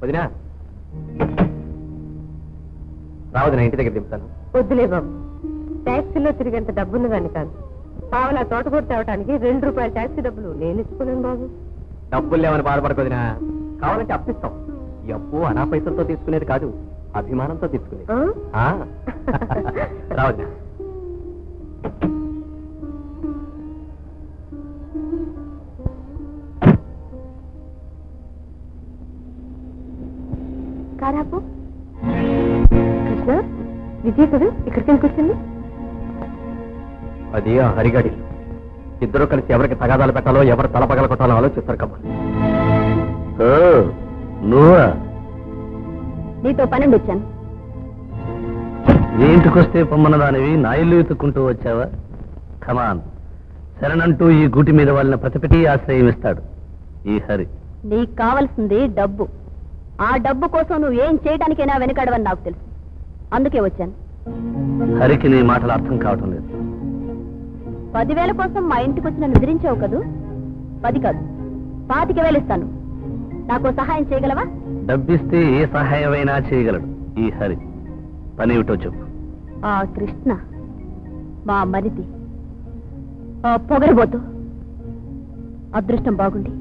వదినా రావద్దు, నా ఇంటి దగ్గర దింపుతాను. వద్దులే బాబు, ట్యాక్సీలో తిరిగేంత డబ్బున్నదాన్ని కాదు. పావలా తోటకూర తేవటానికి 2 రూపాయల ట్యాక్సీ డబ్బులు నేను ఇచ్చుకున్నాను బాబు. డబ్బులు లేవని బాధపడకొదినా, కావాలంటే అప్పిస్తాం. ఈ అప్పు అనా పైసలతో తీసుకునేది కాదు, అభిమానంతో తీసుకునేది. రావద్దు. కారాపు కృష్ణ, విజయకుడు ఇక్కడికి వెళ్ళి అది ఆ హరిగాడి. ఇద్దరు కలిసి ఎవరికి తగాదాలు పెట్టాలో, ఎవరు తల పగల కొట్టాలో ఆలోచిస్తారు కమ్మా. నువ్వా? నీతో పన్నెండు వచ్చాను. నీ ఇంటికొస్తే పొమ్మన్న దానివి నా ఇల్లు ఎత్తుక్కుంటూ వచ్చావా? కమాన్, శరణంటూ ఈ గూటి మీద వాళ్ళని ప్రతిపెట్టి ఆశ్రయం ఇస్తాడు ఈ హరి. నీకు కావలసింది డబ్బు. ఆ డబ్బు కోసం నువ్వు ఏం చేయడానికైనా వెనకాడవని నాకు తెలుసు, అందుకే వచ్చాను. హరికి నీ మాటలు అర్థం కావటం లేదు. 10,000 కోసం మా ఇంటికి వచ్చి నన్ను ఎదిరించావు కదూ. 10 కాదు, 25,000 ఇస్తాను. నాకు సహాయం చేయగలవా? డబ్బిస్తే ఏ సహాయమైనా చేయగలడు ఈ హరి. పనేమిటో చెప్పు. ఆ కృష్ణ మా మరిది, ఆ పొగరబోతు. అదృష్టం బాగుండి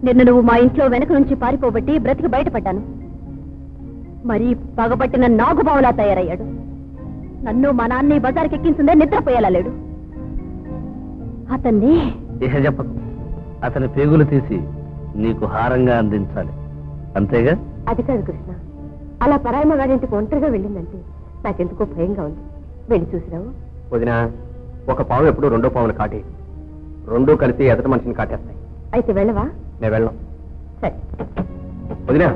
నిన్ను నువ్వు మా ఇంట్లో వెనక నుంచి పారిపోబట్టి బ్రతికి బయటపడ్డాను. మరీ పగబట్టిన నాగుబావులా తయారయ్యాడు. నన్ను మా నాన్ని బజార్కి ఎక్కించిందే నిద్రపోయేలా లేడు. అతన్ని ఇహ చెప్పకు. అతని పేగులు తీసి నీకు హారంగా అందించాలి, అంతేగా? అది కాదు కృష్ణ, అలా పరాయి మగాడింటికి ఒంటరిగా వెళ్ళిందంటే నాకెందుకో భయంగా ఉంది. వెళ్ళి చూసిరావు. వదినా, ఒక పాము ఎప్పుడు 2 పాములు కాటే, 2 కలిసి ఎదుటి మనిషిని కాటేస్తాయి. అయితే వెళ్ళవా? నేను వెళ్ళను. సరే వదినా,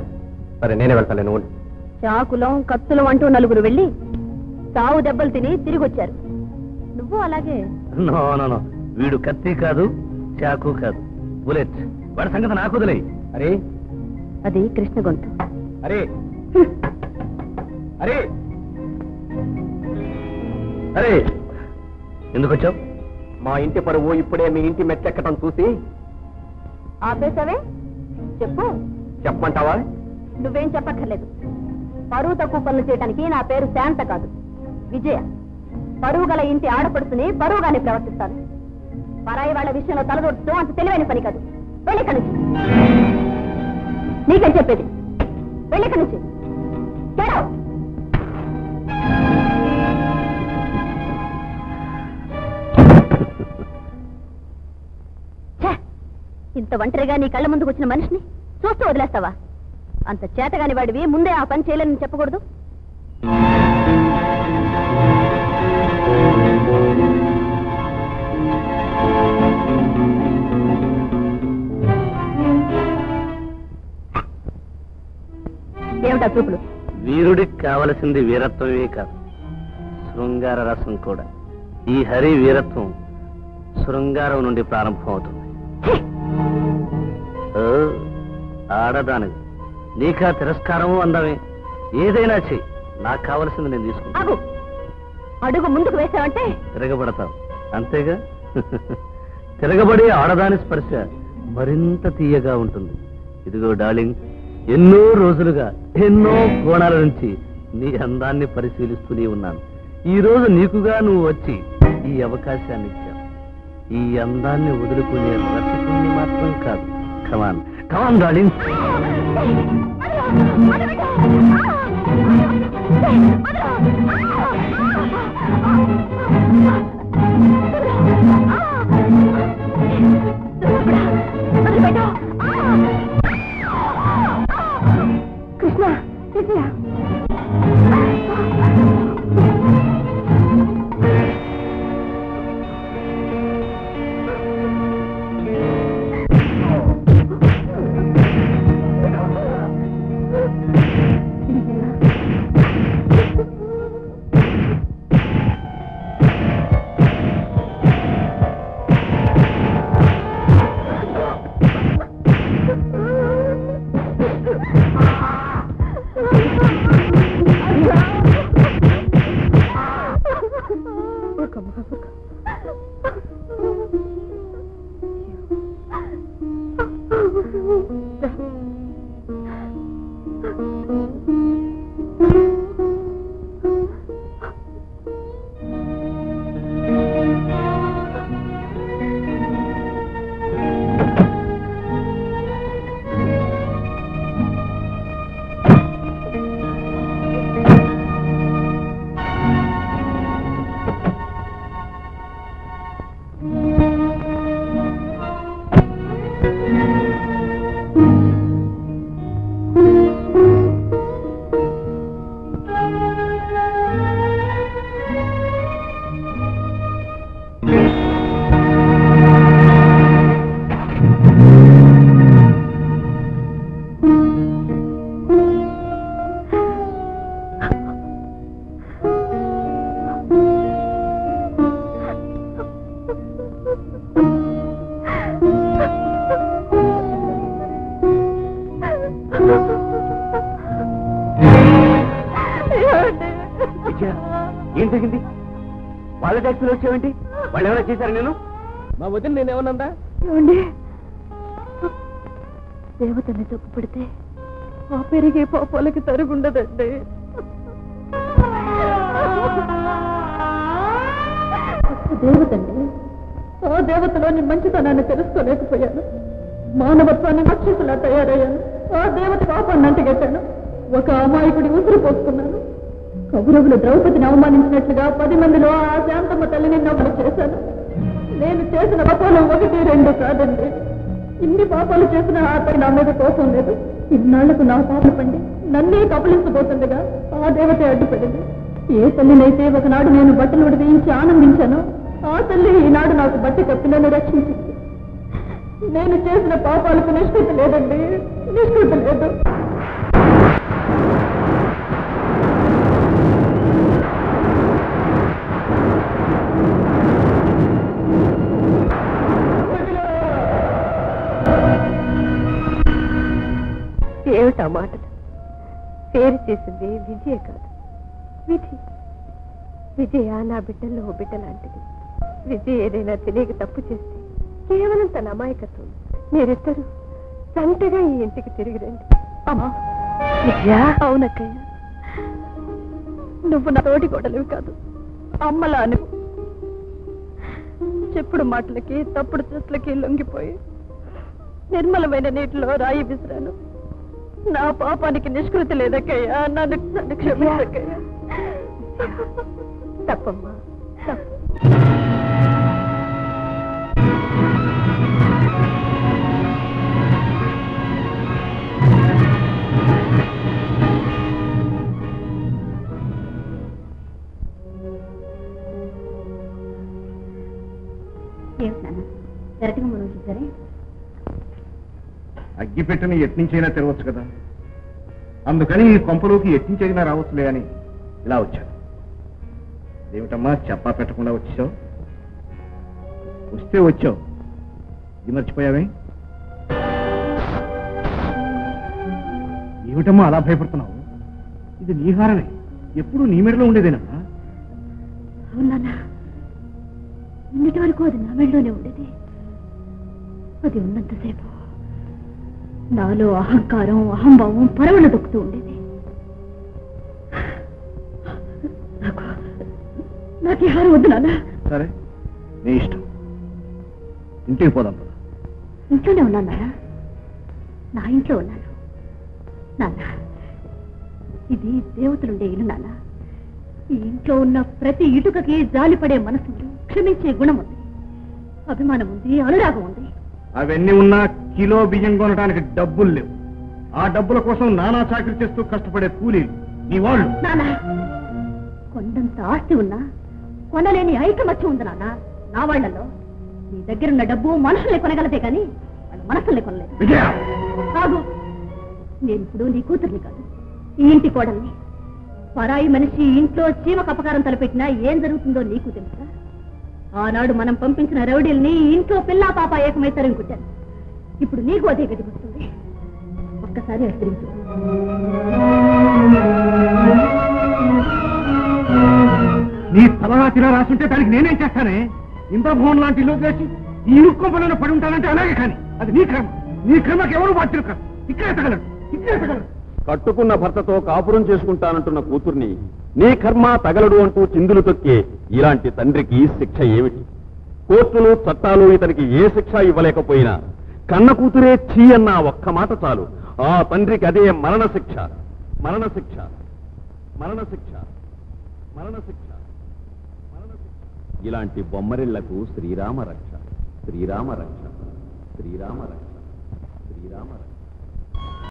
సరే నేనే వెళ్తాను. నువ్వు చాకులం కత్తులం అంటూ 4 వెళ్ళి సావు దెబ్బలు తిని తిరిగి వచ్చారు. నువ్వు అలాగే. నో నో నో, వీడు కత్తి కాదు, చాకు కాదు, బుల్లెట్. వాడి సంగతి నాకు వదిలే. అరే, అది కృష్ణ గొంతు. అరే అరే అరే, ఎందుకు వచ్చావు? మా ఇంటి పరువు ఇప్పుడే మీ ఇంటి మెట్లెక్కటం చూసి. ఆపేసావే, చెప్పు. చెప్పమంటావా? నువ్వేం చెప్పక్కర్లేదు. పరువు తక్కువ పనులు చేయడానికి నా పేరు శాంత కాదు, విజయ. పరువు గల ఇంటి ఆడపడుతుని పరువుగానే ప్రవర్తిస్తాను. పరాయి వాళ్ళ విషయంలో తలదొడుతూ అంత తెలివైన పని కాదు. వెళ్ళిక్కడి నుంచి. నీకేం చెప్పేది? వెళ్ళిక్కడి నుంచి. Get out. ఇంత ఒంటరిగా నీ కళ్ళ ముందుకు వచ్చిన మనిషిని చూస్తూ వదిలేస్తావా? అంత చేతగాని వాడివి ముందే ఆ పని చేయలేని చెప్పకూడదు. ఏమిటా చూపులు? వీరుడికి కావలసింది వీరత్వమే కాదు, శృంగార రసం కూడా. ఈ హరి వీరత్వం శృంగారం నుండి ప్రారంభం అవుతుంది. ఆడదానివి, నీకా తిరస్కారము అందమే. ఏదైనా చెయ్యి, నాకు కావలసింది నేను తీసుకుంటాను. అడుగు ముందుకు వేసావంటే తిరగబడతావు, అంతేగా? తిరగబడి ఆడదాని స్పర్శ మరింత తీయగా ఉంటుంది. ఇదిగో డార్లింగ్, ఎన్నో రోజులుగా ఎన్నో కోణాల నుంచి నీ అందాన్ని పరిశీలిస్తూనే ఉన్నాను. ఈ రోజు నీకుగా నువ్వు వచ్చి ఈ అవకాశాన్ని ఇచ్చావు. ఈ అందాన్ని వదులుకునే రసికుణ్ణి మాత్రం కాదు. కమాన్ కమాన్ డార్లింగ్. కృష్ణ, కృష్ణ, విజయ, ఏం జరిగింది? వాళ్ళ ట్యాక్సీలో వచ్చావేంటి? వాళ్ళు ఏమైనా చేశారు? నేను మా వదిన నేనేమన్నా? ఏమండి, దేవతని తప్పు పెడితే ఆ పెరిగే పాపాలకి తరుగుండదండి. దేవతండి, ఆ దేవతలోని మంచితనాన్ని తెలుసుకోలేకపోయాను. మానవత్వాన్ని రాక్షసులా తయారయ్యాను. ఆ దేవత పాపాన్ని అంటిగట్టాను. ఒక అమాయకుడి ఉసురు పోసుకున్నాను. కౌరవులు ద్రౌపదిని అవమానించినట్లుగా 10 మందిలో ఆ శాంతమ్మ తల్లిని నవ్వులు చేశాను. నేను చేసిన పాపాలు 1, 2 కాదండి. ఇన్ని పాపాలు చేసిన ఆ తల్లి నా మీద కోపం లేదు. ఇన్నాళ్లకు నా పాపలు పండి నన్నే కబలించబోతుండగా ఆ దేవత అడ్డుపడింది. ఏ తల్లినైతే ఒకనాడు నేను బట్టలు ఉడివేయించి ఆనందించానో ఆ తల్లి ఈనాడు నాకు బట్టి కప్పి నన్ను రక్షించింది. నేను చేసిన పాపాలకు నిష్కృతి లేదండి, నిష్కృతి లేదు. ఏమిటా మాటలు? పేరు చేసింది విజయ కాదు, విధి. విజయ నా బిడ్డల్లో ఓ బిడ్డ లాంటిది. విజయ ఏదైనా తెలియక తప్పు చేస్తే కేవలం తన అమాయకత్వం. మీరిద్దరూ సంటగా ఈ ఇంటికి తిరిగి రండి. అమ్మా విజయ. అవునక్కయ్య, నువ్వు నా తోటి గొడవవి కాదు, అమ్మలా అను. చెప్పుడు మాటలకి తప్పుడు చేతులకి లొంగిపోయి నిర్మలమైన నీటిలో రాయి విసిరాను. నా పాపానికి నిష్కృతి లేదక్కయ్యా, నన్ను క్షమించక్కయ్యా. తప్పమ్మా, తప్పు. అగ్గిపెట్టని ఎట్నుంచైనా తెరవచ్చు కదా, అందుకని ఈ కొంపలోకి ఎట్నుంచైనా రావచ్చులే అని ఇలా వచ్చాను. ఏమిటమ్మా చెప్పా పెట్టకుండా వచ్చావు? వస్తే వచ్చావు, ఇది మర్చిపోయావే? ఏమిటమ్మా అలా భయపడుతున్నావు? ఇది నీ హారమే, ఎప్పుడు నీ మెడలో ఉండేదేనమ్మా. అవునా? ఇన్నిటి వరకు అది నా మెడలోనే ఉండేది. అది ఉన్నంతసేపు నాలో అహంకారం, అహంభావం పరవణ దొక్కుతూ ఉండేది. నాకు ఈ హారం వద్దు నాన్న. సరే, నీ ఇష్టం. ఇంటికి పోదాం. ఇంట్లోనే ఉన్నాను నాన్న, నా ఇంట్లో ఉన్నాను నాన్న. ఇది దేవతలుండే ఇల్లు నాన్న. ఈ ఇంట్లో ఉన్న ప్రతి ఇటుకకి జాలిపడే మనసు, క్షమించే గుణం ఉంది, అభిమానం ఉంది, అనురాగం ఉంది. అవన్నీ ఉన్నా కిలో బియ్యం కొనడానికి డబ్బులు లేవు. ఆ డబ్బుల కోసం నానా చాకరీ చేస్తూ కష్టపడే కూలీలు నీ వాళ్ళు. నాన్న, కొండంత ఆస్తి ఉన్నా కొనలేని ఐకమత్యం ఉంది నాన్న నా వాళ్లలో. నీ దగ్గరున్న డబ్బు మనుషుల్ని కొనగలదే కానీ వాళ్ళ మనసుల్ని కొనలేదు. కాదు, నేను ఇప్పుడు నీ కూతుర్ని కాదు, ఈ ఇంటి కోడల్ని. పరాయి మనిషి ఇంట్లో చీమకు అపకారం తలపెట్టినా ఏం జరుగుతుందో నీకు తెలుసా? ఆనాడు మనం పంపించిన రౌడీల్ని ఇంట్లో పిల్లా పాప ఏకమైతారని కుట్టాను. ఇప్పుడు నీకు అదే గది వస్తుంది. ఒక్కసారి హెచ్చరించు. నీ తలరా తిరా రాసుంటే దానికి నేనేం చేస్తానే? ఇంద్రభవన్ లాంటి ఇల్లు చేసి ఈ ఇరుక్కొంపలను పడి ఉంటానంటే అలాగే. కానీ అది నీ కర్మ. నీ కర్మకి ఎవరు బాధ్యులు కాదు. ఇక్కడే తగలరు, ఇక్కడే తగలరు. కట్టుకున్న భర్తతో కాపురం చేసుకుంటానంటున్న కూతుర్ని నీ కర్మ తగలడు అంటూ చిందులు తొక్కే ఇలాంటి తండ్రికి శిక్ష ఏమిటి? కోర్టులు చట్టాలు ఇతనికి ఏ శిక్ష ఇవ్వలేకపోయినా కన్న కూతురే చీ అన్న ఒక్క మాట చాలు, ఆ తండ్రికి అదే మరణ శిక్ష. మరణ శిక్ష, మరణ శిక్ష, మరణ శిక్ష, మరణ శిక్ష. ఇలాంటి బొమ్మరిళ్లకు శ్రీరామ రక్ష, శ్రీరామ రక్ష, శ్రీరామ రక్ష, శ్రీరామ రక్ష.